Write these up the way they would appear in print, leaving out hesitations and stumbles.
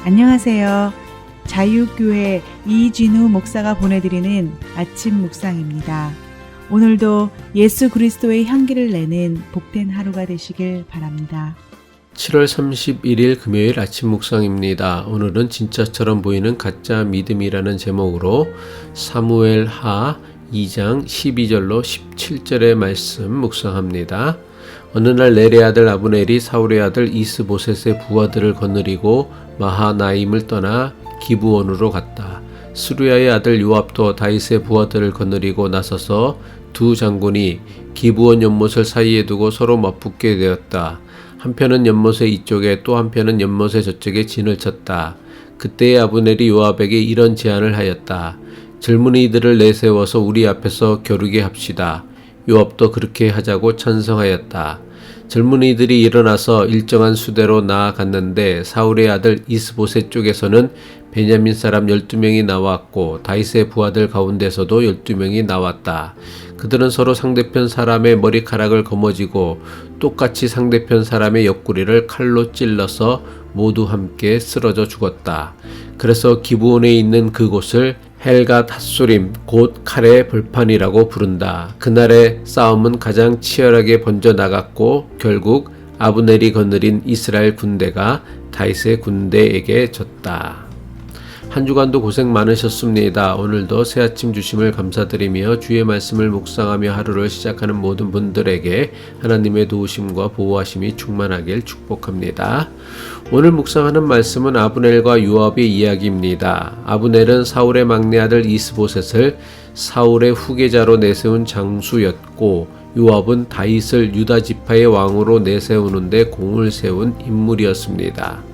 안녕하세요. 자유교회 이진우 목사가 보내드리는 아침 묵상입니다. 오늘도 예수 그리스도의 향기를 내는 복된 하루가 되시길 바랍니다. 7월 31일 금요일 아침 묵상입니다. 오늘은 진짜처럼 보이는 가짜 믿음이라는 제목으로 사무엘 하 2장 12절로 17절의 말씀 묵상합니다. 어느 날 넬의 아들 아브넬이 사울의 아들 이스보셋의 부하들을 거느리고 마하나임을 떠나 기브온으로 갔다. 스루야의 아들 요압도 다윗의 부하들을 거느리고 나서서 두 장군이 기브온 연못을 사이에 두고 서로 맞붙게 되었다. 한편은 연못의 이쪽에 또 한편은 연못의 저쪽에 진을 쳤다. 그때의 아브넬이 요압에게 이런 제안을 하였다. 젊은이들을 내세워서 우리 앞에서 겨루게 합시다. 요압도 그렇게 하자고 찬성하였다. 젊은이들이 일어나서 일정한 수대로 나아갔는데 사울의 아들 이스보셋 쪽에서는 베냐민 사람 12명이 나왔고 다윗의 부하들 가운데서도 12명이 나왔다. 그들은 서로 상대편 사람의 머리카락을 거머쥐고 똑같이 상대편 사람의 옆구리를 칼로 찔러서 모두 함께 쓰러져 죽었다. 그래서 기브온에 있는 그곳을 헬갓 핫소림 곧 칼의 벌판이라고 부른다. 그날의 싸움은 가장 치열하게 번져 나갔고 결국 아브넬이 거느린 이스라엘 군대가 다윗의 군대에게 졌다. 한 주간도 고생 많으셨습니다. 오늘도 새아침 주심을 감사드리며 주의 말씀을 묵상하며 하루를 시작하는 모든 분들에게 하나님의 도우심과 보호하심이 충만하길 축복합니다. 오늘 묵상하는 말씀은 아브넬과 요압의 이야기입니다. 아브넬은 사울의 막내 아들 이스보셋을 사울의 후계자로 내세운 장수였고 요압은 다윗을 유다 지파의 왕으로 내세우는데 공을 세운 인물이었습니다.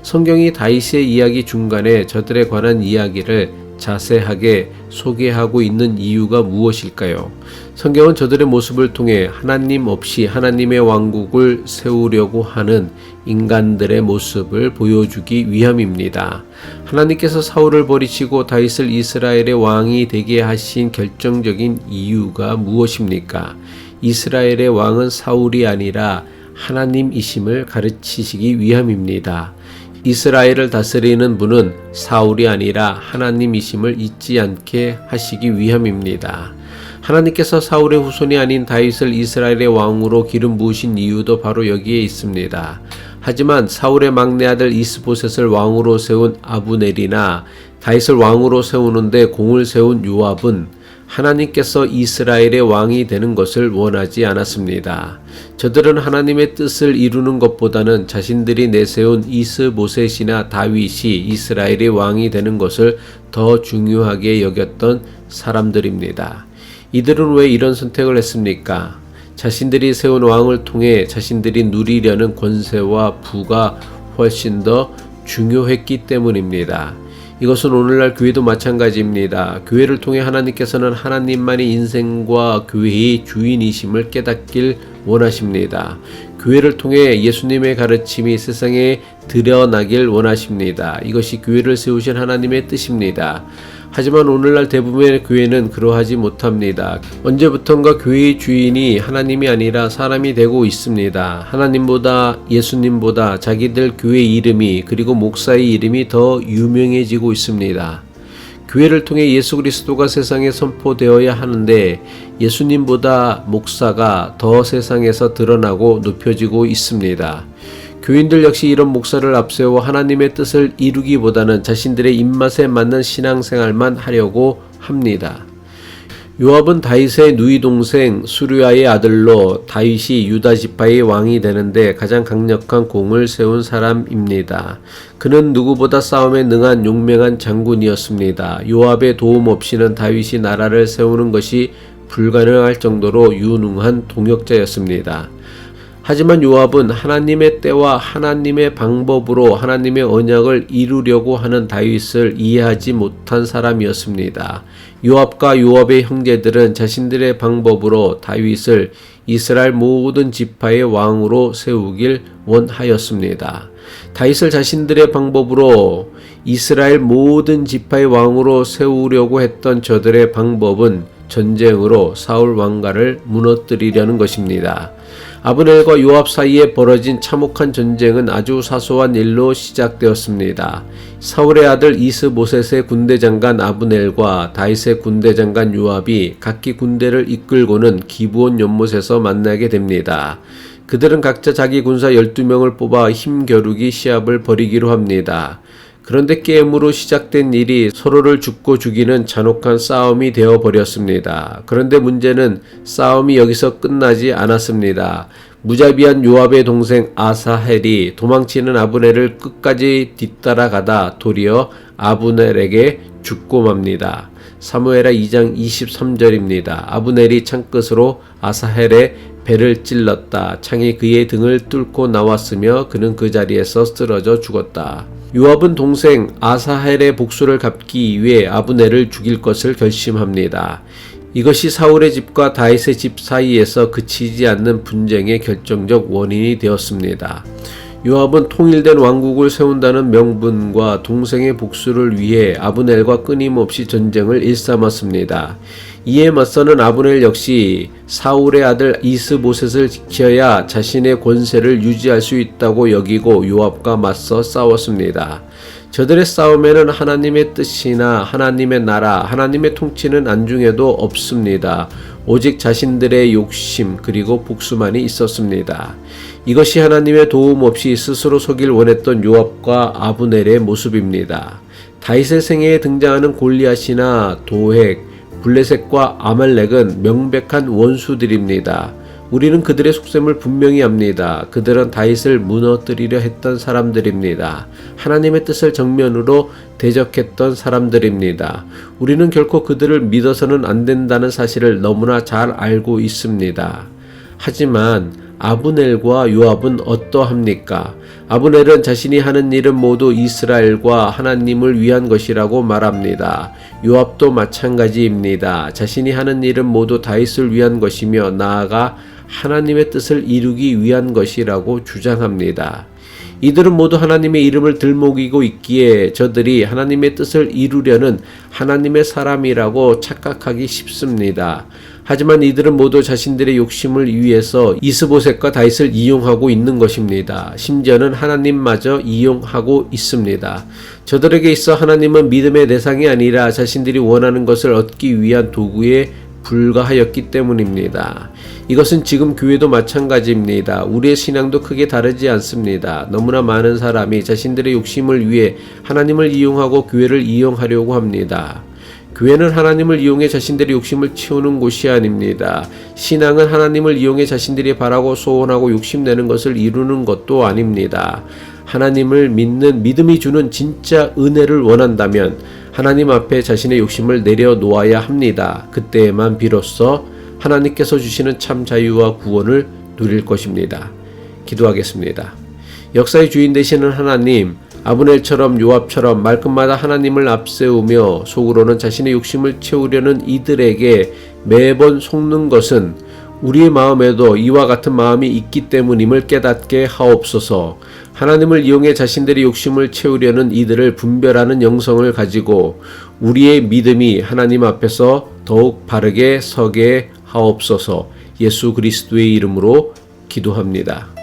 성경이 다윗의 이야기 중간에 저들에 관한 이야기를 자세하게 소개하고 있는 이유가 무엇일까요? 성경은 저들의 모습을 통해 하나님 없이 하나님의 왕국을 세우려고 하는 인간들의 모습을 보여주기 위함입니다. 하나님께서 사울을 버리시고 다윗을 이스라엘의 왕이 되게 하신 결정적인 이유가 무엇입니까? 이스라엘의 왕은 사울이 아니라 하나님이심을 가르치시기 위함입니다. 이스라엘을 다스리는 분은 사울이 아니라 하나님이심을 잊지 않게 하시기 위함입니다. 하나님께서 사울의 후손이 아닌 다윗을 이스라엘의 왕으로 기름 부으신 이유도 바로 여기에 있습니다. 하지만 사울의 막내 아들 이스보셋을 왕으로 세운 아브넬이나 다윗을 왕으로 세우는데 공을 세운 요압은 하나님께서 이스라엘의 왕이 되는 것을 원하지 않았습니다. 저들은 하나님의 뜻을 이루는 것보다는 자신들이 내세운 이스보셋이나 다윗이 이스라엘의 왕이 되는 것을 더 중요하게 여겼던 사람들입니다. 이들은 왜 이런 선택을 했습니까? 자신들이 세운 왕을 통해 자신들이 누리려는 권세와 부가 훨씬 더 중요했기 때문입니다. 이것은 오늘날 교회도 마찬가지입니다. 교회를 통해 하나님께서는 하나님만이 인생과 교회의 주인이심을 깨닫길 원하십니다. 교회를 통해 예수님의 가르침이 세상에 드러나길 원하십니다. 이것이 교회를 세우신 하나님의 뜻입니다. 하지만 오늘날 대부분의 교회는 그러하지 못합니다. 언제부턴가 교회의 주인이 하나님이 아니라 사람이 되고 있습니다. 하나님보다 예수님보다 자기들 교회 이름이 그리고 목사의 이름이 더 유명해지고 있습니다. 교회를 통해 예수 그리스도가 세상에 선포되어야 하는데 예수님보다 목사가 더 세상에서 드러나고 높여지고 있습니다. 교인들 역시 이런 목사를 앞세워 하나님의 뜻을 이루기보다는 자신들의 입맛에 맞는 신앙생활만 하려고 합니다. 요압은 다윗의 누이 동생 스루야의 아들로 다윗이 유다 지파의 왕이 되는데 가장 강력한 공을 세운 사람입니다. 그는 누구보다 싸움에 능한 용맹한 장군이었습니다. 요압의 도움 없이는 다윗이 나라를 세우는 것이 불가능할 정도로 유능한 동역자였습니다. 하지만 요압은 하나님의 때와 하나님의 방법으로 하나님의 언약을 이루려고 하는 다윗을 이해하지 못한 사람이었습니다. 요압과 요압의 형제들은 자신들의 방법으로 다윗을 이스라엘 모든 지파의 왕으로 세우길 원하였습니다. 다윗을 자신들의 방법으로 이스라엘 모든 지파의 왕으로 세우려고 했던 저들의 방법은 전쟁으로 사울 왕가를 무너뜨리려는 것입니다. 아브넬과 요압 사이에 벌어진 참혹한 전쟁은 아주 사소한 일로 시작되었습니다. 사울의 아들 이스보셋의 군대장관 아브넬과 다윗의 군대장관 요압이 각기 군대를 이끌고는 기브온 연못에서 만나게 됩니다. 그들은 각자 자기 군사 12명을 뽑아 힘겨루기 시합을 벌이기로 합니다. 그런데 게임으로 시작된 일이 서로를 죽고 죽이는 잔혹한 싸움이 되어 버렸습니다. 그런데 문제는 싸움이 여기서 끝나지 않았습니다. 무자비한 요압의 동생 아사헬이 도망치는 아브넬을 끝까지 뒤따라가다 도리어 아브넬에게 죽고 맙니다. 사무엘하 2장 23절입니다. 아브넬이 창끝으로 아사헬의 배를 찔렀다. 창이 그의 등을 뚫고 나왔으며 그는 그 자리에서 쓰러져 죽었다. 요압은 동생 아사헬의 복수를 갚기 위해 아브넬을 죽일 것을 결심합니다. 이것이 사울의 집과 다윗의 집 사이에서 그치지 않는 분쟁의 결정적 원인이 되었습니다. 요압은 통일된 왕국을 세운다는 명분과 동생의 복수를 위해 아브넬과 끊임없이 전쟁을 일삼았습니다. 이에 맞서는 아브넬 역시 사울의 아들 이스보셋을 지켜야 자신의 권세를 유지할 수 있다고 여기고 요압과 맞서 싸웠습니다. 저들의 싸움에는 하나님의 뜻이나 하나님의 나라, 하나님의 통치는 안중에도 없습니다. 오직 자신들의 욕심 그리고 복수만이 있었습니다. 이것이 하나님의 도움 없이 스스로 서길 원했던 요압과 아브넬의 모습입니다. 다윗의 생애에 등장하는 골리앗이나 도획, 블레셋과 아말렉은 명백한 원수들입니다. 우리는 그들의 속셈을 분명히 압니다. 그들은 다윗을 무너뜨리려 했던 사람들입니다. 하나님의 뜻을 정면으로 대적했던 사람들입니다. 우리는 결코 그들을 믿어서는 안 된다는 사실을 너무나 잘 알고 있습니다. 하지만 아브넬과 요압은 어떠합니까? 아브넬은 자신이 하는 일은 모두 이스라엘과 하나님을 위한 것이라고 말합니다. 요압도 마찬가지입니다. 자신이 하는 일은 모두 다윗을 위한 것이며 나아가 하나님의 뜻을 이루기 위한 것이라고 주장합니다. 이들은 모두 하나님의 이름을 들먹이고 있기에 저들이 하나님의 뜻을 이루려는 하나님의 사람이라고 착각하기 쉽습니다. 하지만 이들은 모두 자신들의 욕심을 위해서 이스보셋과 다윗을 이용하고 있는 것입니다. 심지어는 하나님마저 이용하고 있습니다. 저들에게 있어 하나님은 믿음의 대상이 아니라 자신들이 원하는 것을 얻기 위한 도구에 불과하였기 때문입니다. 이것은 지금 교회도 마찬가지입니다. 우리의 신앙도 크게 다르지 않습니다. 너무나 많은 사람이 자신들의 욕심을 위해 하나님을 이용하고 교회를 이용하려고 합니다. 교회는 하나님을 이용해 자신들의 욕심을 채우는 곳이 아닙니다. 신앙은 하나님을 이용해 자신들이 바라고 소원하고 욕심내는 것을 이루는 것도 아닙니다. 하나님을 믿는 믿음이 주는 진짜 은혜를 원한다면 하나님 앞에 자신의 욕심을 내려놓아야 합니다. 그때에만 비로소 하나님께서 주시는 참 자유와 구원을 누릴 것입니다. 기도하겠습니다. 역사의 주인 되시는 하나님, 아브넬처럼 요압처럼 말끝마다 하나님을 앞세우며 속으로는 자신의 욕심을 채우려는 이들에게 매번 속는 것은 우리의 마음에도 이와 같은 마음이 있기 때문임을 깨닫게 하옵소서. 하나님을 이용해 자신들의 욕심을 채우려는 이들을 분별하는 영성을 가지고 우리의 믿음이 하나님 앞에서 더욱 바르게 서게 하옵소서. 예수 그리스도의 이름으로 기도합니다.